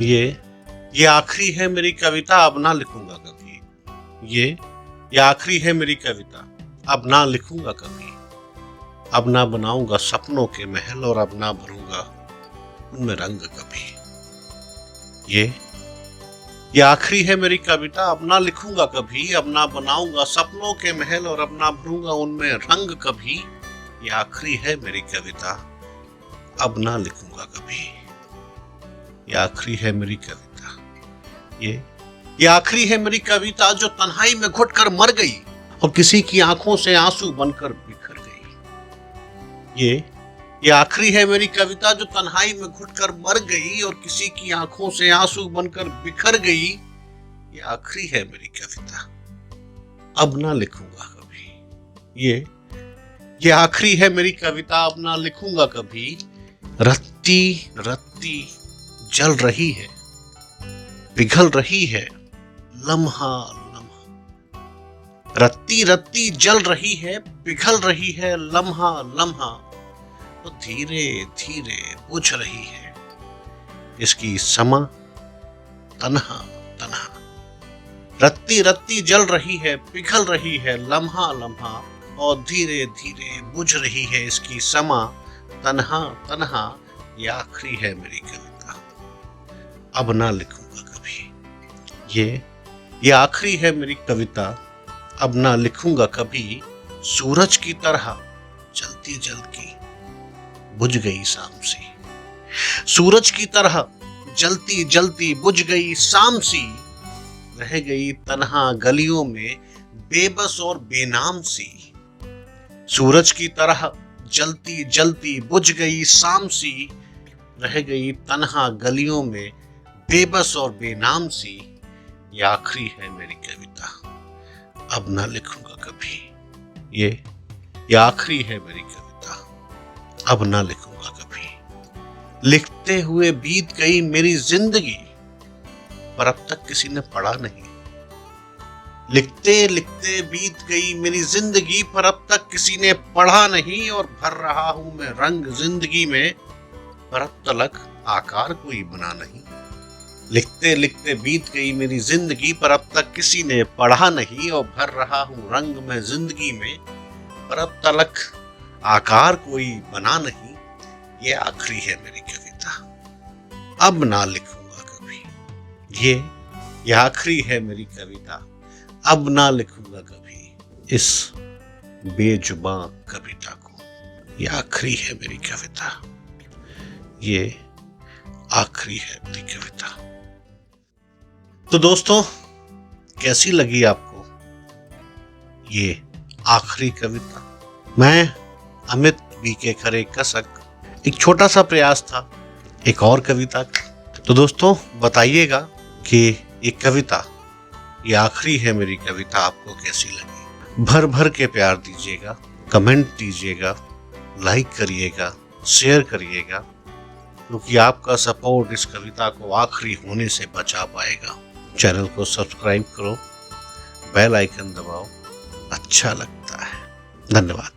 ये आखिरी है मेरी कविता, अब ना लिखूंगा कभी। ये आखिरी है मेरी कविता, अब ना लिखूंगा कभी। अब ना बनाऊंगा सपनों के महल और अब ना भरूंगा उनमें रंग कभी। ये आखिरी है मेरी कविता, अब ना लिखूंगा कभी। अब ना बनाऊंगा सपनों के महल और अब ना भरूंगा उनमें रंग कभी। ये आखिरी है मेरी कविता, अब ना लिखूंगा कभी। ये आखिरी है मेरी कविता। ये आखिरी है मेरी कविता जो तन्हाई में घुटकर मर गई और किसी की आंखों से आंसू बनकर बिखर गई। ये आखिरी है मेरी कविता जो तन्हाई में घुटकर मर गई और किसी की आंखों से आंसू बनकर बिखर गई। ये आखिरी है मेरी कविता, अब ना लिखूंगा कभी। ये आखिरी है मेरी कविता, अब ना लिखूंगा कभी। रत्ती रत्ती जल रही है, पिघल रही है लम्हा लम्हा। रत्ती रत्ती जल रही है, पिघल रही है लम्हा लम्हा। तो धीरे धीरे बुझ रही है इसकी समा तन्हा तन्हा। रत्ती रत्ती जल रही है, पिघल रही है लम्हा लम्हा और धीरे धीरे बुझ रही है इसकी समा तन्हा तन्हा। ये आखिरी है मेरी कविता, अब ना लिखूंगा कभी। ये आखिरी है मेरी कविता, अब ना लिखूंगा कभी। सूरज की तरह जलती जलती बुझ गई शाम सी। सूरज की तरह जलती जलती बुझ गई शाम सी। रह गई तन्हा गलियों में बेबस और बेनाम सी। सूरज की तरह जलती जलती बुझ गई शाम सी। रह गई तन्हा गलियों में बेबस और बेनाम सी। ये आखिरी है मेरी कविता, अब ना लिखूंगा कभी। ये आखिरी है मेरी कविता, अब ना लिखूंगा कभी। लिखते हुए बीत गई मेरी जिंदगी पर अब तक किसी ने पढ़ा नहीं। लिखते लिखते बीत गई मेरी जिंदगी पर अब तक किसी ने पढ़ा नहीं। और भर रहा हूं मैं रंग जिंदगी में पर अब तक आकार कोई बना नहीं। लिखते लिखते बीत गई मेरी जिंदगी पर अब तक किसी ने पढ़ा नहीं। और भर रहा हूं रंग मैं जिंदगी में पर अब तक आकार कोई बना नहीं। ये आखिरी है मेरी कविता, अब ना लिखूंगा कभी। ये आखिरी है मेरी कविता, अब ना लिखूंगा कभी इस बेजुबां कविता को। ये आखिरी है मेरी कविता, ये आखिरी है मेरी कविता। तो दोस्तों, कैसी लगी आपको ये आखिरी कविता? मैं अमित बीके खरे कसक, एक छोटा सा प्रयास था एक और कविता का। तो दोस्तों बताइएगा कि ये कविता, ये आखिरी है मेरी कविता, आपको कैसी लगी? भर भर के प्यार दीजिएगा, कमेंट दीजिएगा, लाइक करिएगा, शेयर करिएगा, क्योंकि आपका सपोर्ट इस कविता को आखिरी होने से बचा पाएगा। चैनल को सब्सक्राइब करो, बेल आइकन दबाओ, अच्छा लगता है। धन्यवाद।